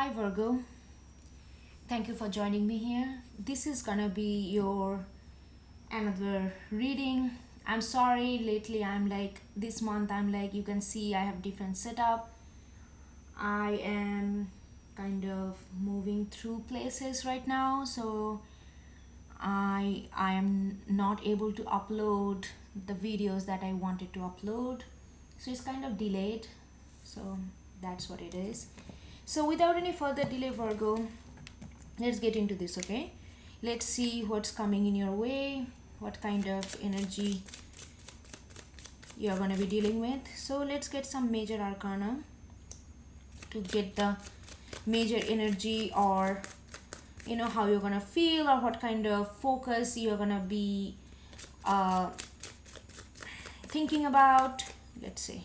Hi Virgo, thank you for joining me here. This is gonna be your another reading. I'm sorry, lately I'm like this month I'm like you can see I have different setup. I am kind of moving through places right now, so I am not able to upload the videos that I wanted to upload. So it's kind of delayed. So that's what it is. So without any further delay, Virgo, let's get into this, okay? Let's see what's coming in your way, what kind of energy you're going to be dealing with. So let's get some major arcana to get the major energy, or how you're going to feel, or what kind of focus you're going to be thinking about. Let's see.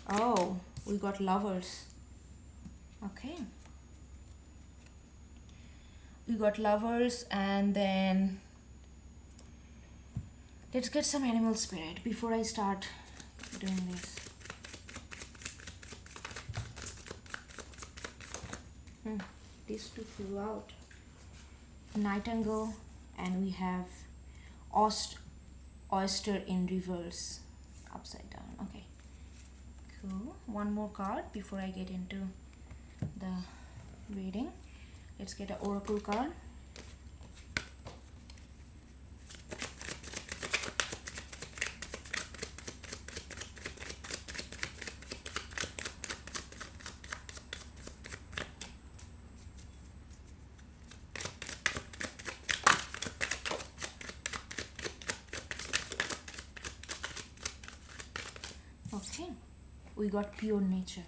Oh, we got lovers. Okay, we got lovers, and then let's get some animal spirit before I start doing this. These two flew out. Nightingale, and we have oyster in reverse, upside down. Okay, cool. One more card before I get into the reading. Let's get an oracle card. Okay, we got pure nature.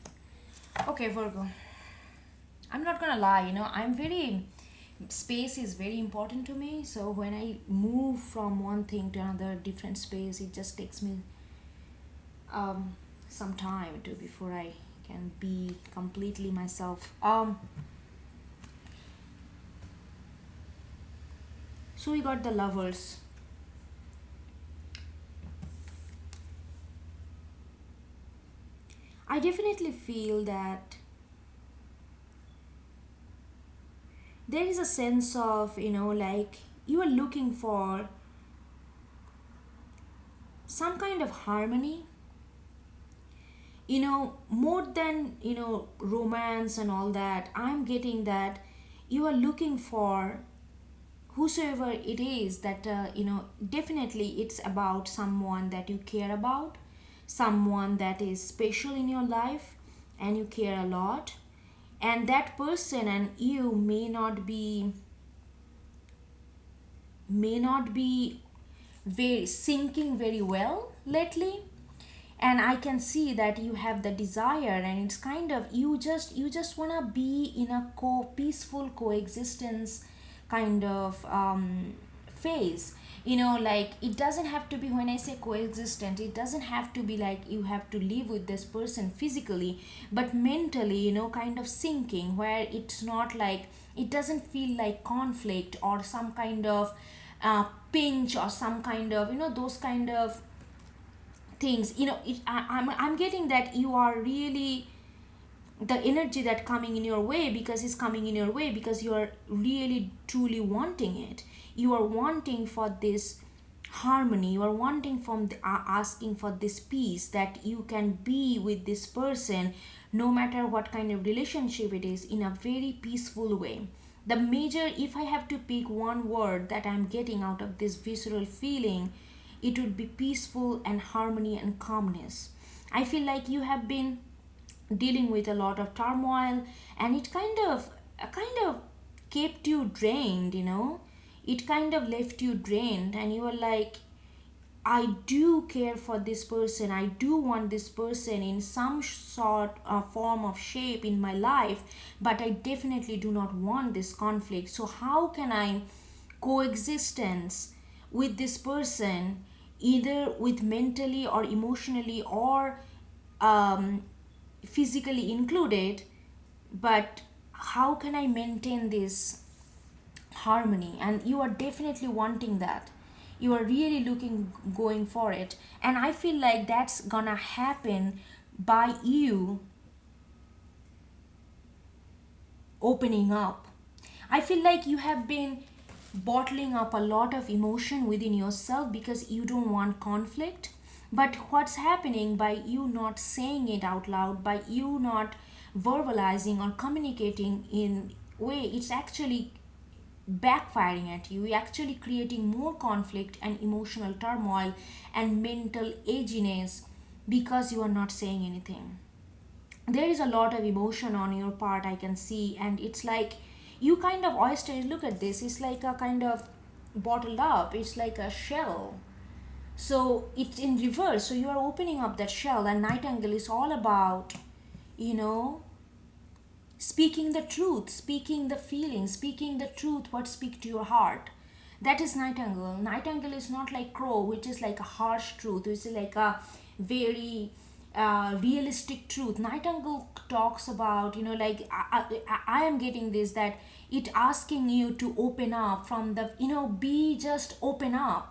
Okay, Virgo, I'm not gonna lie, space is very important to me. So when I move from one thing to another different space, it just takes me some time to before I can be completely myself. So we got the lovers. I definitely feel that there is a sense of, like you are looking for some kind of harmony, more than, romance and all that. I'm getting that you are looking for whosoever it is that, definitely it's about someone that you care about, someone that is special in your life and you care a lot. And that person and you may not be very syncing very well lately. And I can see that you have the desire, and it's kind of you just want to be in a peaceful coexistence kind of phase. Like it doesn't have to be, when I say coexistent, it doesn't have to be like you have to live with this person physically, but mentally, kind of syncing, where it's not like, it doesn't feel like conflict or some kind of pinch or some kind of, those kind of things. I'm getting that you are really, the energy that coming in your way, because it's coming in your way because you are really truly wanting it. You are wanting for this harmony, you are wanting from asking for this peace, that you can be with this person no matter what kind of relationship it is, in a very peaceful way. The major, if I have to pick one word that I'm getting out of this visceral feeling, it would be peaceful and harmony and calmness. I feel like you have been dealing with a lot of turmoil, and it kind of kept you drained. It kind of left you drained, and you were like, I do care for this person, I do want this person in some sort of form of shape in my life, but I definitely do not want this conflict. So how can I coexistence with this person, either with mentally or emotionally or physically included, but how can I maintain this harmony? And you are definitely wanting that, you are really going for it, and I feel like that's gonna happen by you opening up. I feel like you have been bottling up a lot of emotion within yourself because you don't want conflict. But what's happening by you not saying it out loud, by you not verbalizing or communicating in way, it's actually backfiring at you. You're actually creating more conflict and emotional turmoil and mental edginess because you are not saying anything. There is a lot of emotion on your part, I can see, and it's like you kind of oyster. Look at this, it's like a kind of bottled up, it's like a shell. So it's in reverse, so you are opening up that shell, and Nightingale is all about, you know, speaking the truth, speaking the feeling, speaking the truth, what speak to your heart. That is Nightingale. Nightingale is not like crow, which is like a harsh truth, which is like a very realistic truth. Nightingale talks about, like I am getting this, that it asking you to open up from the, be just open up.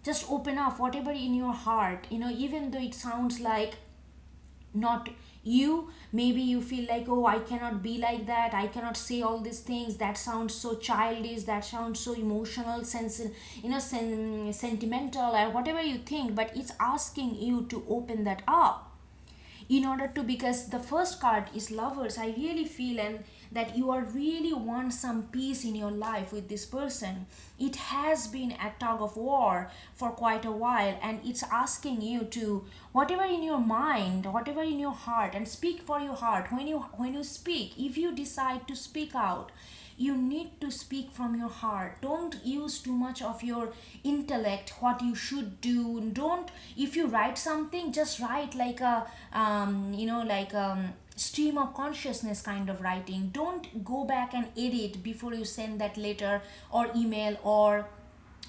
Just open up whatever in your heart, even though it sounds like not you. Maybe you feel like, oh, I cannot be like that, I cannot say all these things, that sounds so childish, that sounds so emotional, sentimental, or whatever you think, but it's asking you to open that up in order to, because the first card is lovers. I really feel and that you are really want some peace in your life with this person. It has been a tug of war for quite a while, and it's asking you to whatever in your mind, whatever in your heart, and speak for your heart. When you speak, if you decide to speak out, you need to speak from your heart. Don't use too much of your intellect, what you should do. Don't, if you write something, just write like a stream of consciousness kind of writing. Don't go back and edit before you send that letter or email or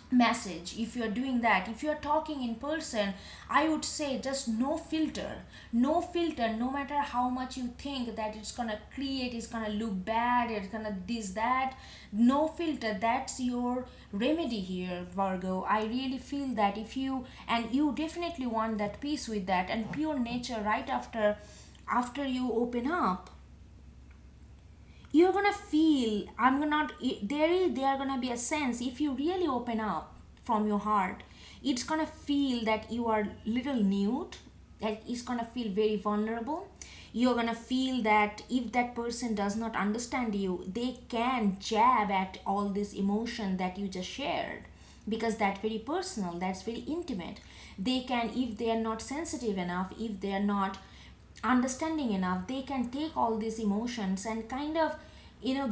message. If you're doing that, if you're talking in person, I would say just no filter. No filter, no matter how much you think that it's gonna create, it's gonna look bad, it's gonna this that. No filter. That's your remedy here, Virgo. I really feel that if you, and you definitely want that peace with that and pure nature. Right after you open up, you're gonna feel, I'm gonna, there gonna be a sense, if you really open up from your heart, it's gonna feel that you are little nude, that it's gonna feel very vulnerable. You're gonna feel that if that person does not understand you, they can jab at all this emotion that you just shared, because that's very personal, that's very intimate. They can, if they are not sensitive enough, if they are not understanding enough, they can take all these emotions and kind of,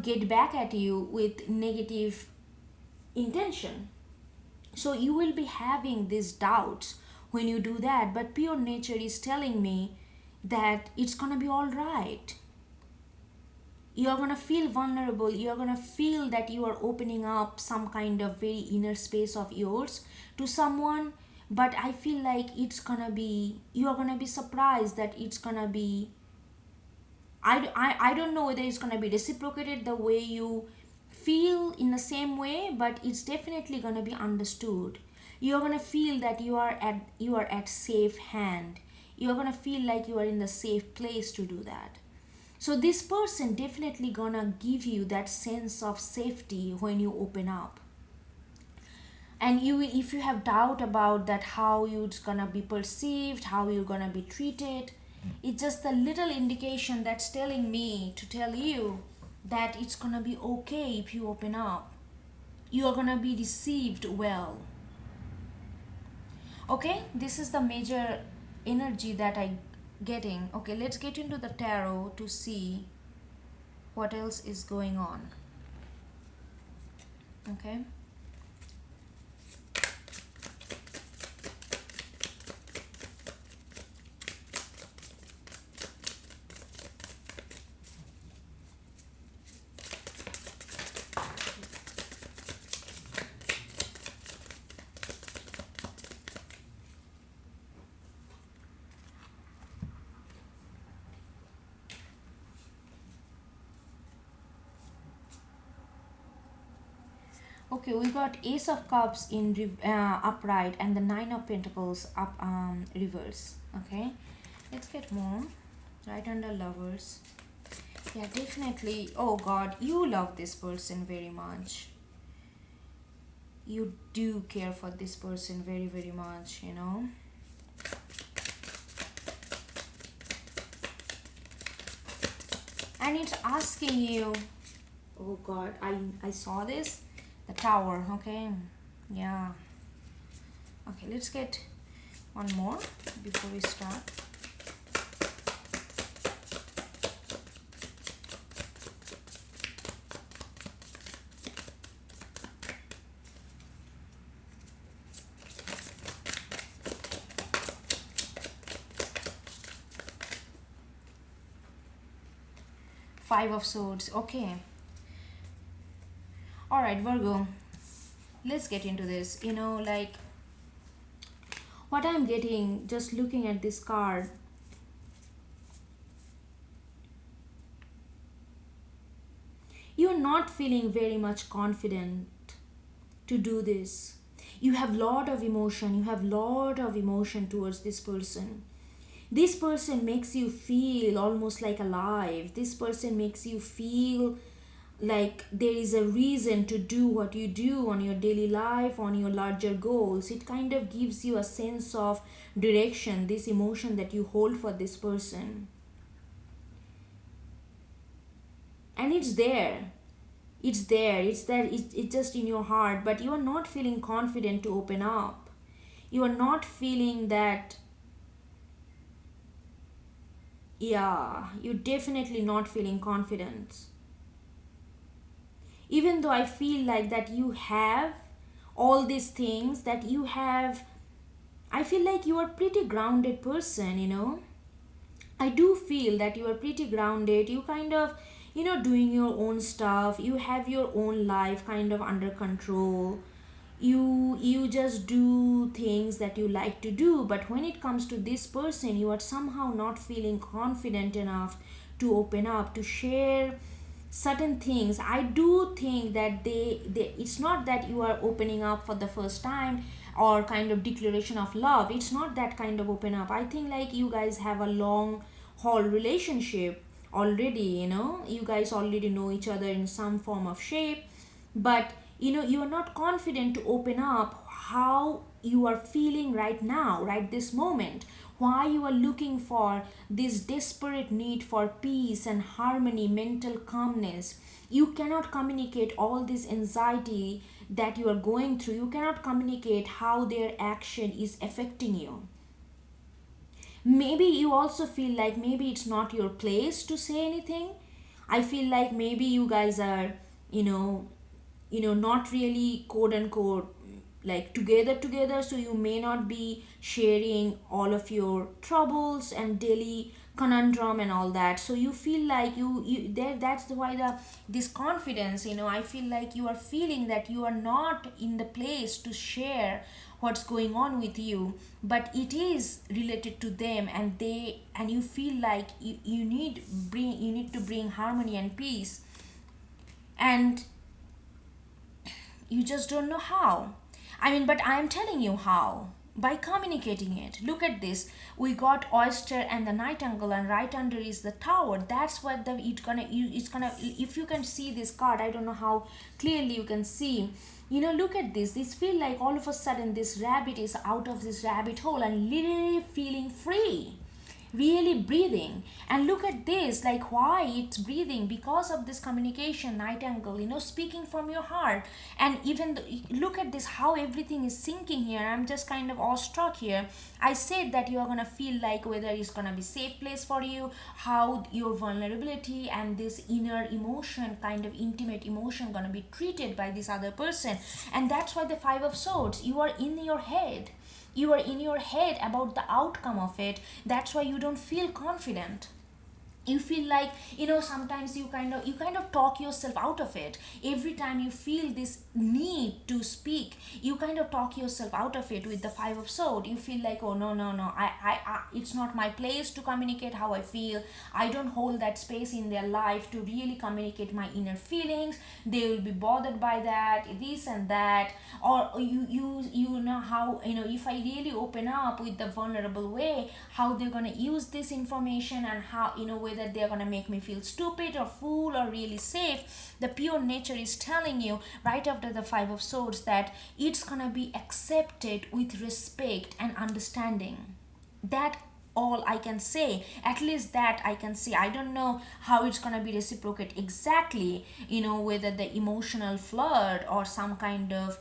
get back at you with negative intention. So you will be having these doubts when you do that, but pure nature is telling me that it's gonna be all right. You're gonna feel vulnerable, you're gonna feel that you are opening up some kind of very inner space of yours to someone. But I feel like it's gonna be, you're gonna be surprised that it's gonna be, I don't know whether it's gonna be reciprocated the way you feel in the same way, but it's definitely gonna be understood. You're gonna feel that you are at safe hand. You're gonna feel like you are in the safe place to do that. So this person definitely gonna give you that sense of safety when you open up. And you, if you have doubt about that, how it's gonna be perceived, how you're gonna be treated, it's just a little indication that's telling me to tell you that it's gonna be okay if you open up. You are gonna be received well. Okay, this is the major energy that I getting. Okay, let's get into the tarot to see what else is going on. Okay. Okay, we got Ace of Cups in upright and the Nine of Pentacles up reverse. Okay, let's get more. Right under Lovers. Yeah, definitely. Oh God, you love this person very much. You do care for this person very, very much, you know. And it's asking you, oh God, I saw this, the tower, okay? Yeah. Okay, let's get one more before we start. Five of Swords, okay. All right, Virgo, let's get into this. You know, like what I'm getting just looking at this card, you're not feeling very much confident to do this. You have lot of emotion towards this person. This person makes you feel almost like alive. This person makes you feel like there is a reason to do what you do on your daily life, on your larger goals. It kind of gives you a sense of direction, this emotion that you hold for this person. And it's there. It's just in your heart, but you are not feeling confident to open up. You are not feeling that, yeah, you're definitely not feeling confidence. Even though I feel like that you have all these things that you have, I feel like you are pretty grounded person, you know. I do feel that you are pretty grounded. You kind of, you know, doing your own stuff. You have your own life kind of under control. You just do things that you like to do, but when it comes to this person, you are somehow not feeling confident enough to open up, to share certain things. I do think that they it's not that you are opening up for the first time or kind of declaration of love. It's not that kind of open up. I think like you guys have a long haul relationship already, you know. You guys already know each other in some form of shape, but you know you are not confident to open up how you are feeling right now, right this moment, why you are looking for this desperate need for peace and harmony, mental calmness. You cannot communicate all this anxiety that you are going through. You cannot communicate how their action is affecting you. Maybe you also feel like maybe it's not your place to say anything. I feel like maybe you guys are, you know, not really quote unquote like together, so you may not be sharing all of your troubles and daily conundrum and all that. So you feel like you there, that's why the this confidence, you know, I feel like you are feeling that you are not in the place to share what's going on with you, but it is related to them, and they, and you feel like you need to bring harmony and peace, and you just don't know how. I mean, but I am telling you how. By communicating it. Look at this. We got oyster and the nightingale, and right under is the tower. That's what the it's gonna, if you can see this card, I don't know how clearly you can see. You know, look at this. This feel like all of a sudden this rabbit is out of this rabbit hole and literally feeling free, really breathing. And look at this, like why it's breathing, because of this communication, nightingale, you know, speaking from your heart. And even look at this, how everything is sinking here. I'm just kind of awestruck here. I said that you are gonna feel like whether it's gonna be safe place for you, how your vulnerability and this inner emotion, kind of intimate emotion, gonna be treated by this other person. And that's why the Five of Swords, you are in your head, you are in your head about the outcome of it. That's why you don't feel confident. You feel like, you know, sometimes you kind of talk yourself out of it. Every time you feel this need to speak, you kind of talk yourself out of it. With the Five of Swords, you feel like, oh no, no, no, I it's not my place to communicate how I feel. I don't hold that space in their life to really communicate my inner feelings. They will be bothered by that, this and that. Or you know how, you know, if I really open up with the vulnerable way, how they're going to use this information, and how, you know, whether whether they're going to make me feel stupid or fool or really safe. The pure nature is telling you right after the Five of Swords that it's going to be accepted with respect and understanding. That all I can say, at least that I can say. I don't know how it's gonna be reciprocated exactly, whether the emotional flirt or some kind of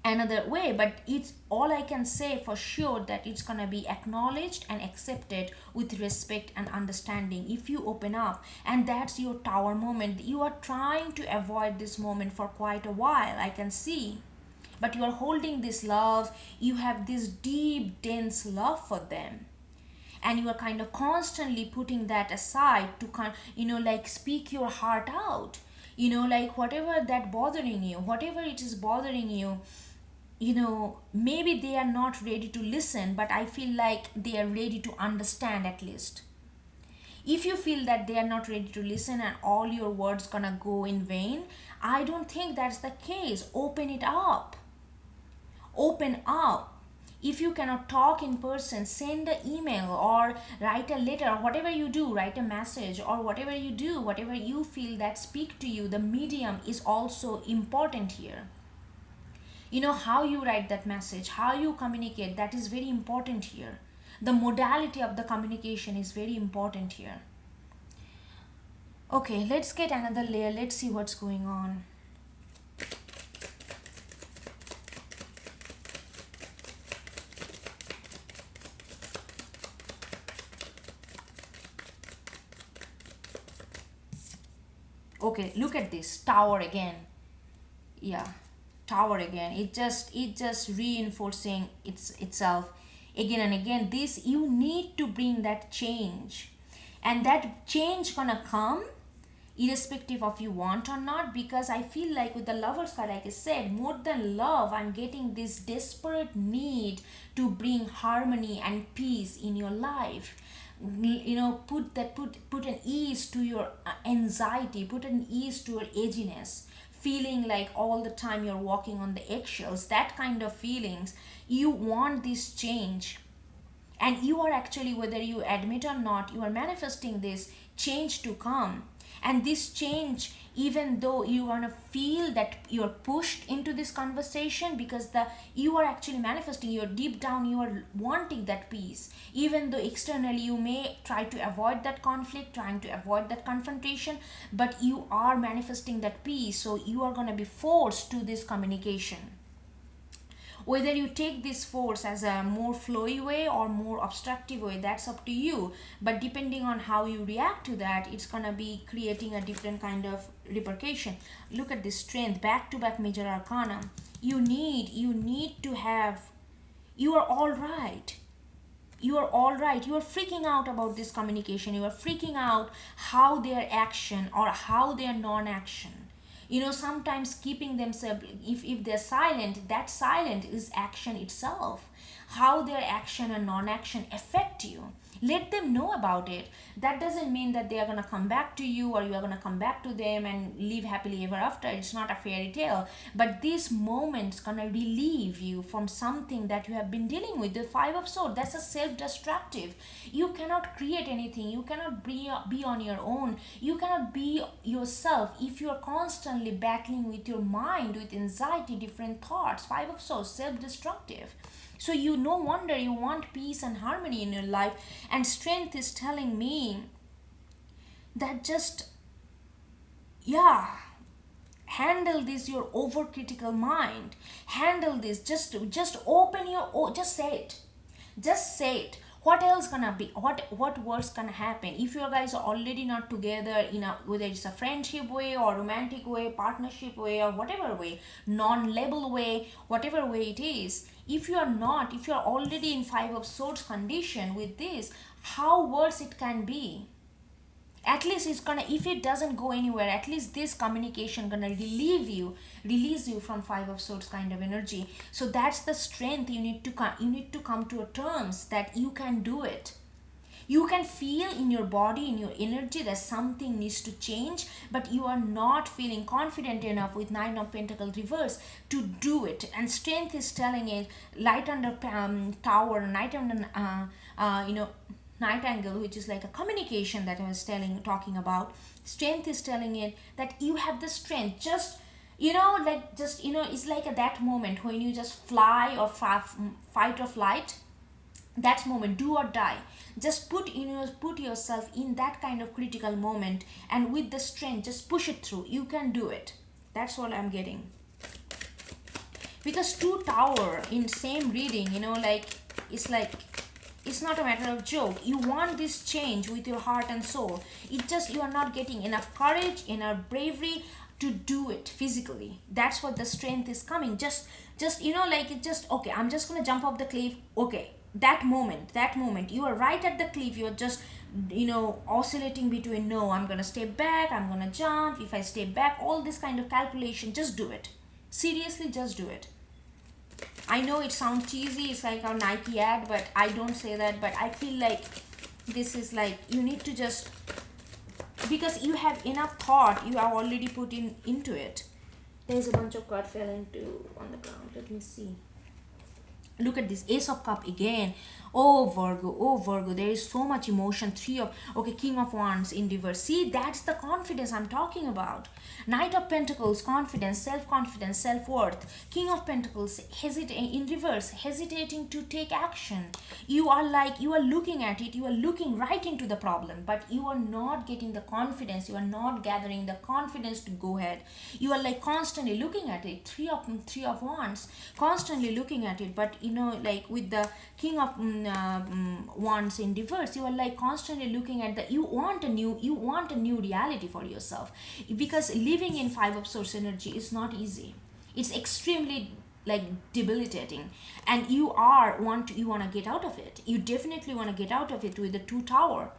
another way, but it's all I can say for sure that it's gonna be acknowledged and accepted with respect and understanding if you open up. And that's your Tower moment. You are trying to avoid this moment for quite a while, I can see, but you are holding this love. You have this deep dense love for them, and you are kind of constantly putting that aside to like speak your heart out, like whatever that bothering you, whatever it is bothering you, maybe they are not ready to listen, but I feel like they are ready to understand at least. If you feel that they are not ready to listen and all your words gonna go in vain, I don't think that's the case. Open it up. Open up. If you cannot talk in person, send an email or write a letter, or whatever you do, write a message, or whatever you do, whatever you feel that speak to you. The medium is also important here. How you write that message, how you communicate, that is very important here. The modality of the communication is very important here. Okay, let's get another layer. Let's see what's going on. Okay, look at this Tower again. Yeah, Tower again. It just reinforcing itself again and again. This, you need to bring that change, and that change gonna come irrespective of you want or not, because I feel like with the Lovers card, like I said, more than love, I'm getting this desperate need to bring harmony and peace in your life. Put an ease to your anxiety, put an ease to your edginess, feeling like all the time you're walking on the eggshells, that kind of feelings. You want this change, and you are actually, whether you admit or not, you are manifesting this change to come. And this change, even though you want to feel that you're pushed into this conversation, because you are actually manifesting, you're deep down, you are wanting that peace, even though externally you may try to avoid that conflict, trying to avoid that confrontation, but you are manifesting that peace. So you are going to be forced to this communication. Whether you take this force as a more flowy way or more obstructive way, that's up to you. But depending on how you react to that, it's gonna be creating a different kind of repercussion. Look at this Strength, back-to-back major arcana. You need to have, you are all right. You are all right. You are freaking out about this communication. You are freaking out how their action or how their non-action. Sometimes keeping themselves, if they're silent, that silent is action itself. How their action and non-action affect you, let them know about it. That doesn't mean that they are going to come back to you or you are going to come back to them and live happily ever after. It's not a fairy tale, but this moment's going to relieve you from something that you have been dealing with. The Five of Swords, that's a self-destructive. You cannot create anything. You cannot be on your own. You cannot be yourself if you are constantly battling with your mind, with anxiety, different thoughts. Five of Swords, self-destructive. So no wonder you want peace and harmony in your life. And Strength is telling me that handle this, your overcritical mind. Handle this. Just open your, just say it. Just say it. What else gonna be? What worse gonna happen? If you guys are already not together whether it's a friendship way or romantic way, partnership way, or whatever way, non-label way, whatever way it is, if you are already in Five of Swords condition with this, how worse it can be? At least it's gonna, if it doesn't go anywhere, at least this communication gonna release you from Five of Swords kind of energy. So that's the strength. You need to come to a terms that you can do it. You can feel in your body, in your energy, that something needs to change, but you are not feeling confident enough with Nine of Pentacles reverse to do it. And Strength is telling it, light under Tower, night under Night angle, which is like a communication that I was talking about. Strength is telling it that you have the strength. Just, it's like at that moment when you just fly or fight or flight, that moment, do or die, just put yourself in that kind of critical moment, and with the strength, just push it through. You can do it. That's what I'm getting. Because two tower in same reading, it's not a matter of joke. You want this change with your heart and soul. It just, you are not getting enough courage, enough bravery to do it physically. That's what the strength is coming. Okay, I'm just gonna jump off the cliff. Okay, that moment you are right at the cliff. You're just oscillating between, no, I'm gonna step back, I'm gonna jump, if I step back, all this kind of calculation. Just do it. Seriously, just do it. I know it sounds cheesy, it's like a Nike ad, but I don't say that. But I feel like this is like, you need to just, because you have enough thought, you have already put into it. There's a bunch of cards fell on the ground. Let me see. Look at this Ace of Cup again. Oh Virgo, there is so much emotion. King of Wands in reverse. See, that's the confidence I'm talking about. Knight of Pentacles, confidence, self-confidence, self-worth. King of Pentacles, in reverse, hesitating to take action. You are looking at it, you are looking right into the problem, but you are not getting the confidence, you are not gathering the confidence to go ahead. You are like constantly looking at it. Three of Wands, constantly looking at it, but with the King of Wands in reverse, you are like constantly looking at you want a new reality for yourself, because living in Five of Swords energy is not easy. It's extremely debilitating, and you want to get out of it. You definitely want to get out of it with the Two Tower.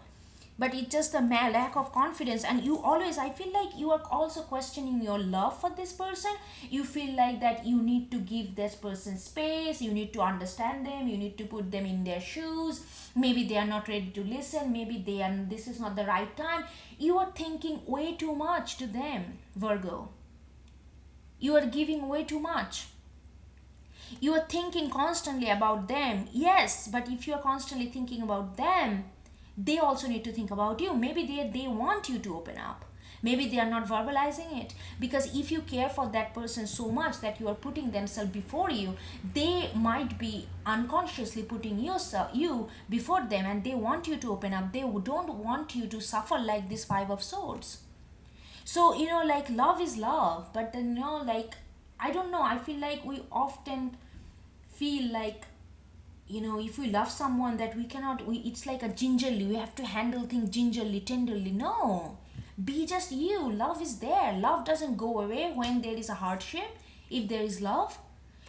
But it's just a lack of confidence, and I feel like you are also questioning your love for this person. You feel like that you need to give this person space, you need to understand them, you need to put them in their shoes. Maybe they are not ready to listen, maybe this is not the right time. You are thinking way too much to them, Virgo. You are giving way too much. You are thinking constantly about them. Yes, but if you are constantly thinking about them, they also need to think about you. Maybe they want you to open up. Maybe they are not verbalizing it. Because if you care for that person so much that you are putting themselves before you, they might be unconsciously putting you before them, and they want you to open up. They don't want you to suffer like this Five of Swords. So, love is love. But then, I don't know. I feel like we often feel like, if we love someone, that it's like a gingerly, we have to handle things gingerly, tenderly. No, be just you. Love is there. Love doesn't go away when there is a hardship, if there is love.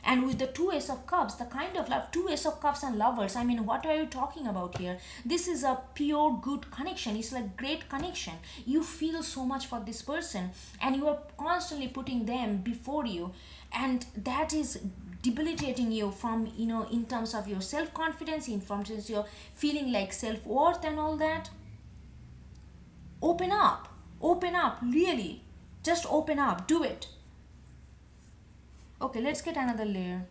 And with the two Ace of Cups, the kind of love, two Ace of Cups and Lovers, I mean, what are you talking about here? This is a pure good connection. It's like great connection. You feel so much for this person, and you are constantly putting them before you, and that is debilitating you from, in terms of your self-confidence, in terms of your feeling like self-worth and all that. Open up, really. Just open up, do it. Okay, let's get another layer.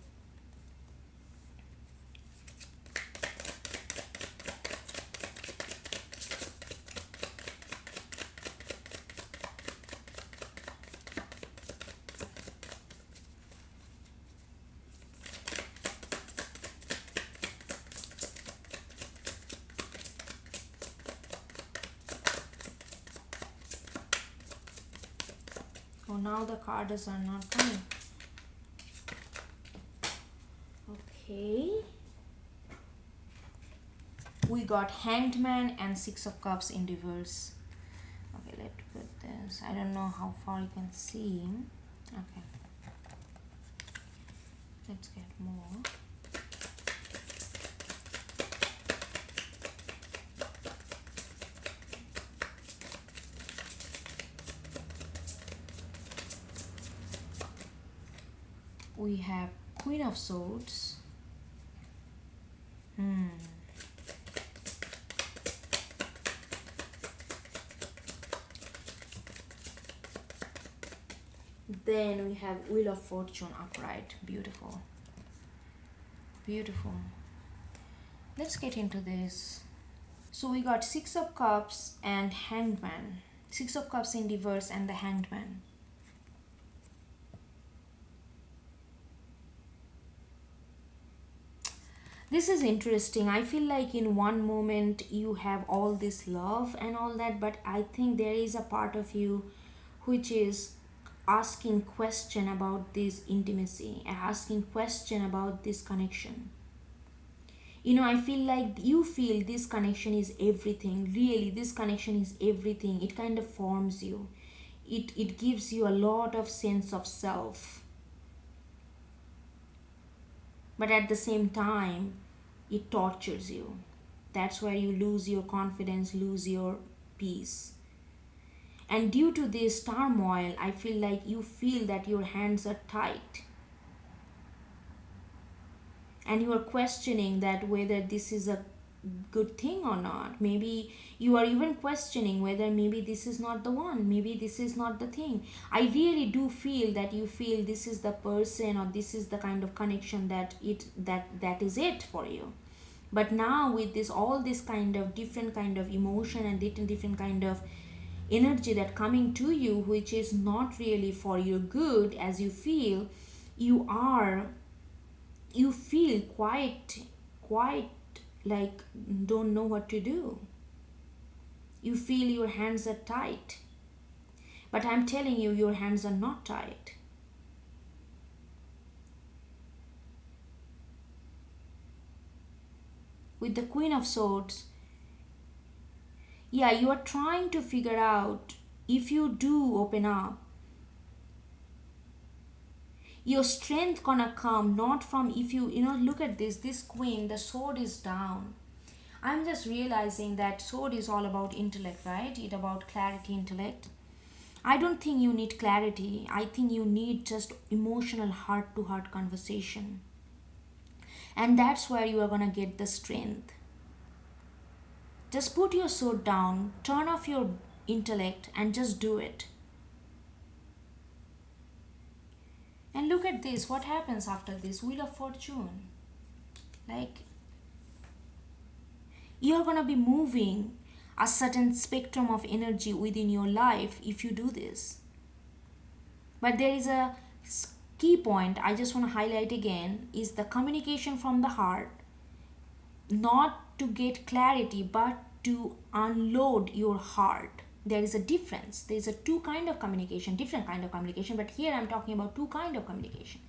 Oh, now the cards are not coming. Okay. We got Hanged Man and Six of Cups in reverse. Okay, let's put this. I don't know how far you can see. Okay. Let's get more. We have Queen of Swords. Then we have Wheel of Fortune upright. Beautiful. Beautiful. Let's get into this. So we got Six of Cups and Hanged Man. Six of Cups in reverse and the Hanged Man. This is interesting. I feel like in one moment you have all this love and all that, but I think there is a part of you which is asking question about this intimacy, asking question about this connection. You know, I feel like you feel this connection is everything. Really, this connection is everything. It kind of forms you. It gives you a lot of sense of self. But at the same time, it tortures you. That's where you lose your confidence, lose your peace. And due to this turmoil, I feel like you feel that your hands are tight. And you are questioning that whether this is a good thing or not. Maybe you are even questioning whether maybe this is not the one, maybe this is not the thing. I really do feel that you feel this is the person or this is the kind of connection that is it for you. But now with this all this kind of different kind of emotion and different kind of energy that coming to you, which is not really for your good, as you feel, you feel quite like don't know what to do. You feel your hands are tight. But I'm telling you, your hands are not tight. With the Queen of Swords, yeah, you are trying to figure out if you do open up, your strength gonna come not from if you look at this queen, the sword is down. I'm just realizing that sword is all about intellect, right? It about clarity, intellect. I don't think you need clarity. I think you need just emotional heart to heart conversation. And that's where you are gonna get the strength. Just put your sword down, turn off your intellect and just do it. And look at this, what happens after this? Wheel of Fortune. Like, you're gonna be moving a certain spectrum of energy within your life if you do this. But there is a key point I just want to highlight again, is the communication from the heart, not to get clarity but to unload your heart. There is a difference. There is a two kind of communication, different kind of communication, but here I'm talking about two kind of communication.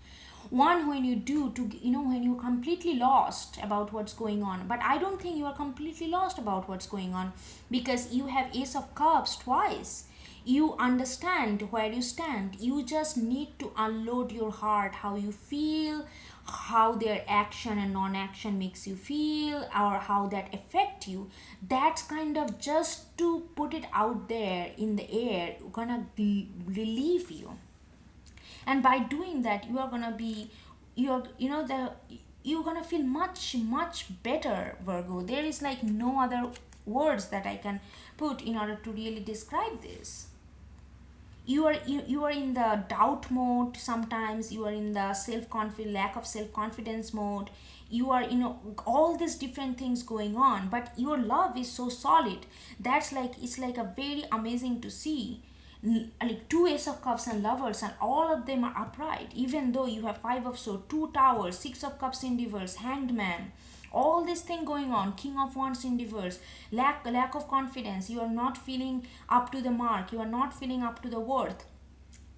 One, when you do to when you're completely lost about what's going on. But I don't think you are completely lost about what's going on, because you have Ace of Cups twice. You understand where you stand. You just need to unload your heart, how you feel, how their action and non-action makes you feel, or how that affect you. That's kind of just to put it out there in the air, gonna relieve you. And by doing that, you are gonna be you're gonna feel much better, Virgo. There is like no other words that I can put in order to really describe this. You are in the doubt mode. Sometimes you are in the lack of self-confidence mode. You are all these different things going on, but your love is so solid. That's like, it's like a very amazing to see. Like two Ace of Cups and Lovers, and all of them are upright, even though you have Five of Swords, two Towers, Six of Cups in reverse, Hanged Man, all this thing going on, King of Wands in reverse, lack of confidence. You are not feeling up to the mark, you are not feeling up to the worth,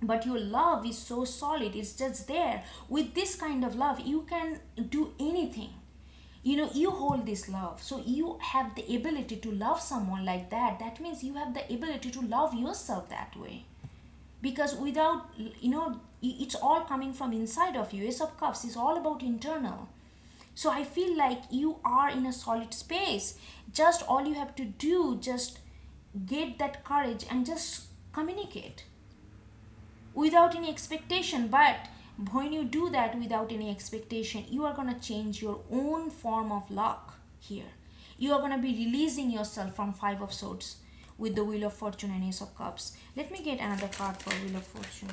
but your love is so solid, it's just there. With this kind of love, you can do anything. You hold this love, so you have the ability to love someone like that. That means you have the ability to love yourself that way, because without it's all coming from inside of you. Ace of Cups is all about internal. So I feel like you are in a solid space. Just all you have to do, just get that courage and just communicate without any expectation. But when you do that without any expectation, you are going to change your own form of luck here. You are going to be releasing yourself from Five of Swords with the Wheel of Fortune and Ace of Cups. Let me get another card for Wheel of Fortune.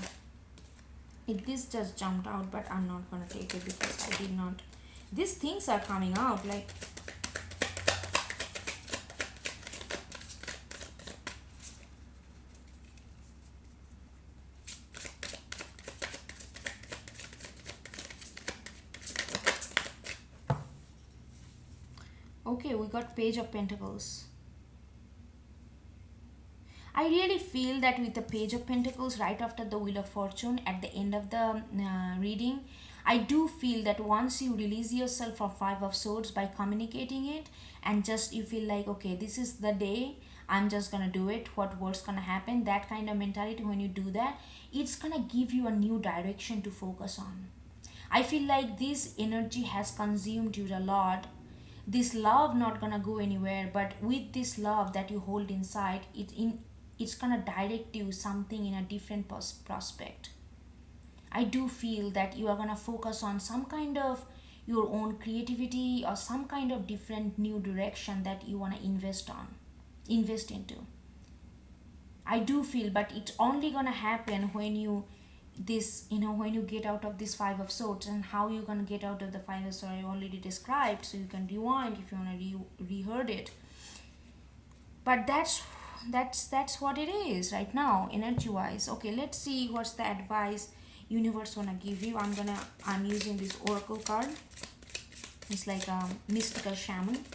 This just jumped out, but I'm not going to take it because I did not. These things are coming out like Okay, we got Page of Pentacles. I really feel that with the Page of Pentacles right after the Wheel of Fortune at the end of the reading, I do feel that once you release yourself from Five of Swords by communicating it, and just you feel like, okay, this is the day, I'm just gonna do it, what's gonna happen, that kind of mentality, when you do that, it's gonna give you a new direction to focus on. I feel like this energy has consumed you a lot. This love not gonna go anywhere, but with this love that you hold inside, it's gonna direct you something in a different prospect. I do feel that you are gonna focus on some kind of your own creativity or some kind of different new direction that you wanna invest into. I do feel, but it's only gonna happen when you when you get out of this Five of Swords. And how you gonna get out of the Five of Swords I already described, so you can rewind if you wanna reheard it. But that's what it is right now, energy wise. Okay, let's see what's the advice universe wanna give you. I'm using this oracle card. It's like a mystical shaman.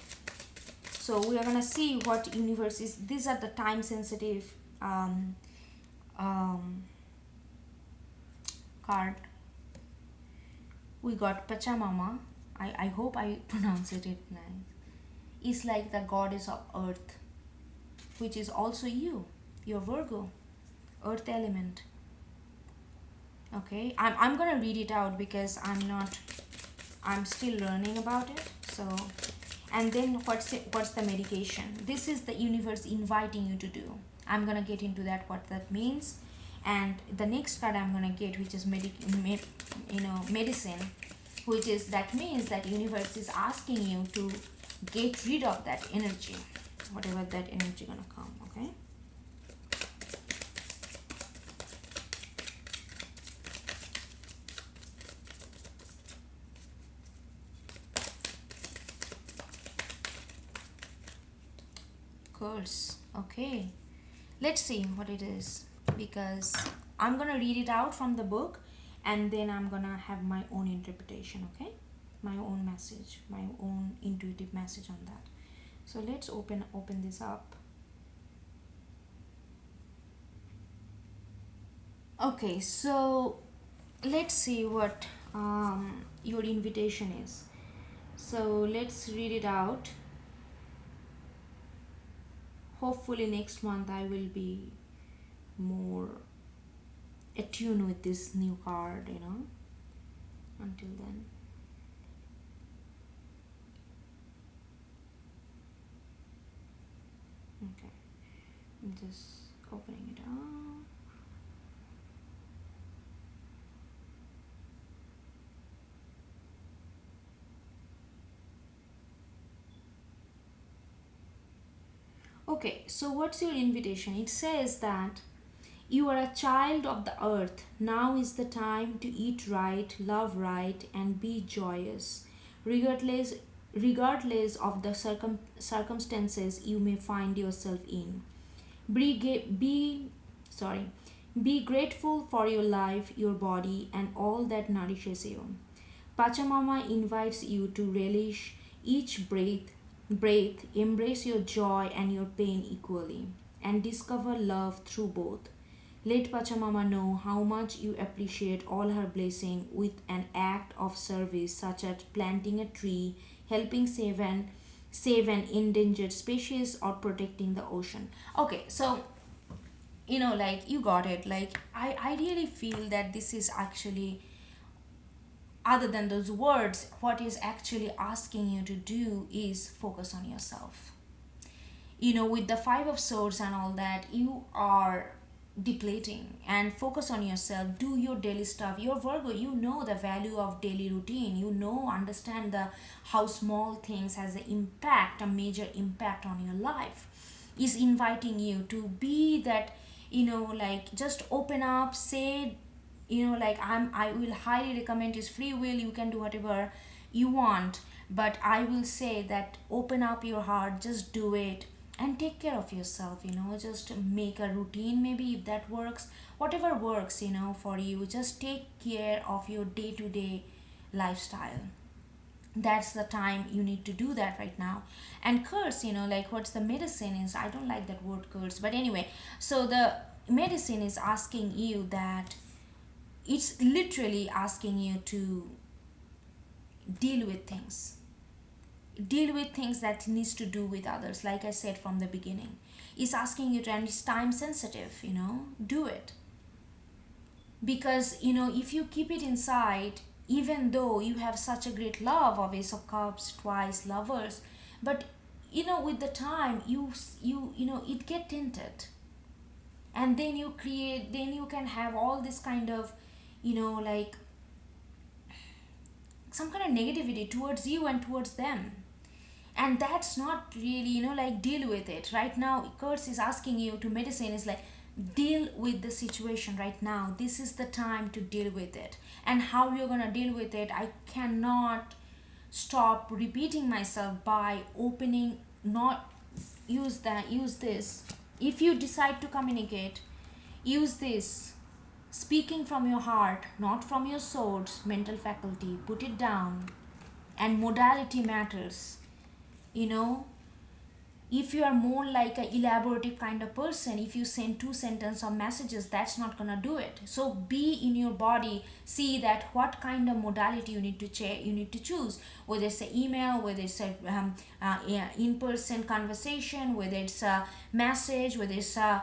So we are gonna see what universe is. These are the time sensitive card. We got Pachamama. I hope I pronounce it nice. It's like the goddess of earth, which is also your Virgo, earth element. Okay, I'm gonna read it out because I'm still learning about it. So, and then what's the medication? This is the universe inviting you to do. I'm gonna get into that, what that means. And the next card I'm gonna get, which is medicine, which is, that means that universe is asking you to get rid of that energy, whatever that energy gonna come. Okay. Curse. Okay, let's see what it is, because I'm gonna read it out from the book, and then I'm gonna have my own interpretation. Okay, my own message, my own intuitive message on that. So let's open this up. Okay, so let's see what your invitation is. So let's read it out. Hopefully next month I will be more attuned with this new card, until then. Okay, I'm just opening it up. Okay, so what's your invitation? It says that you are a child of the earth. Now is the time to eat right, love right, and be joyous, regardless of the circumstances you may find yourself in. Be grateful for your life, your body, and all that nourishes you. Pachamama invites you to relish each breath, embrace your joy and your pain equally, and discover love through both. Let Pachamama know how much you appreciate all her blessing with an act of service, such as planting a tree, helping save an endangered species, or protecting the ocean. Okay, so like you got it. Like I really feel that this is actually, other than those words, what is actually asking you to do is focus on yourself. With the Five of Swords and all that, you are depleting, and focus on yourself. Do your daily stuff. Your Virgo, you know the value of daily routine. Understand the how small things has a major impact on your life. Is inviting you to be that, like just open up, say, like I will highly recommend is free will. You can do whatever you want, but I will say that open up your heart, just do it, and take care of yourself. Just make a routine, maybe, if that works, whatever works, for you. Just take care of your day-to-day lifestyle. That's the time you need to do that right now. And curse, like what's the medicine is, I don't like that word curse, but anyway, so the medicine is asking you that, it's literally asking you to deal with things, deal with things that needs to do with others, like I said from the beginning. It's asking you to, and it's time sensitive, do it. Because if you keep it inside, even though you have such a great love of Ace of Cups, twice lovers, but with the time it get tinted, and then you can have all this kind of like some kind of negativity towards you and towards them. And that's not really, like, deal with it right now. Curse is asking you to, medicine is like, deal with the situation right now. This is the time to deal with it. And how you're gonna deal with it, I cannot stop repeating myself by opening, not use this. If you decide to communicate, use this, speaking from your heart, not from your swords mental faculty. Put it down. And modality matters. you know if you are more like a elaborative kind of person, if you send two sentence or messages, that's not gonna do it. So be in your body, see that what kind of modality you need to choose, whether it's an email, whether it's a yeah, in-person conversation, whether it's a message, whether it's a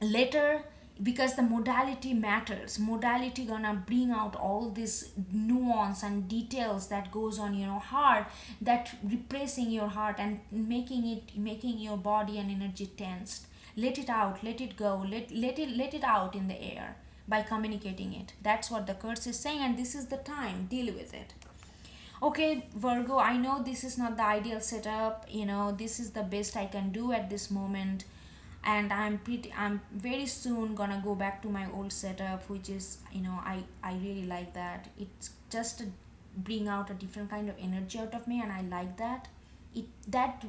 letter. Because the modality matters. Modality gonna bring out all this nuance and details that goes on your heart, that repressing your heart and making your body and energy tensed. Let it out, let it go, let it out in the air by communicating it. That's what the curse is saying, and this is the time. Deal with it. Okay, Virgo, I know this is not the ideal setup. This is the best I can do at this moment, and I'm very soon gonna go back to my old setup, which is, I really like that. It's just to bring out a different kind of energy out of me, and I like that. That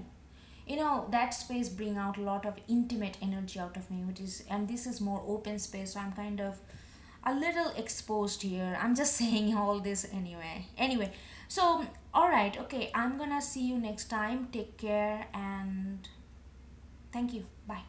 space bring out a lot of intimate energy out of me, which is, and this is more open space, so I'm kind of a little exposed here. I'm just saying all this anyway. So all right, okay, I'm gonna see you next time. Take care, and thank you. Bye.